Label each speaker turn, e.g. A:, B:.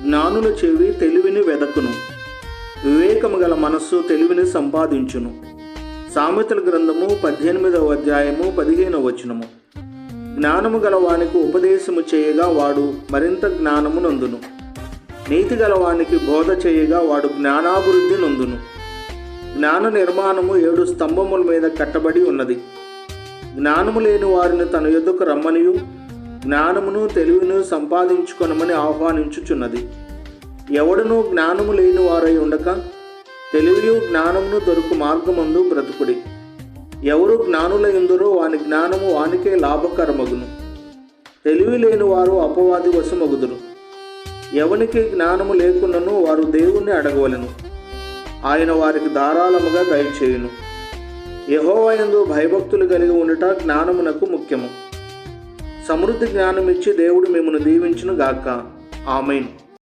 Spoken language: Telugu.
A: జ్ఞానుల చెవి తెలివిని వెదకును, వివేకము గల మనస్సు తెలివిని సంపాదించును. సామెతల గ్రంథము 18వ అధ్యాయము 15వ వచనము. జ్ఞానము గలవానికి ఉపదేశము చేయగా వాడు మరింత జ్ఞానము నందును. నీతి గలవానికి బోధ చేయగా వాడు జ్ఞానాభివృద్ధి నొందును. జ్ఞాన నిర్మాణము 7 స్తంభముల మీద కట్టబడి ఉన్నది. జ్ఞానము లేని వారిని తన యొద్దకు రమ్మనియు జ్ఞానమును తెలివిని సంపాదించుకొనమని ఆహ్వానించుచున్నది. ఎవడునూ జ్ఞానము లేని వారై ఉండక తెలివియు జ్ఞానమును దొరుకు మార్గమందు బ్రతుకుడి. ఎవరు జ్ఞానులయుందురో వాని జ్ఞానము వానికే లాభకరమగును. తెలివి లేని వారు అపవాది వశమగుదురు. ఎవనికి జ్ఞానము లేకున్నను వారు దేవుణ్ణి అడగవలెను, ఆయన వారికి ధారాళముగా దయచేయును. యెహోవా యందు భయభక్తులు కలిగి ఉండుట జ్ఞానమునకు ముఖ్యము. సమృద్ధి జ్ఞానమిచ్చి దేవుడు మిమ్మును దీవించును గాక. ఆమేన్.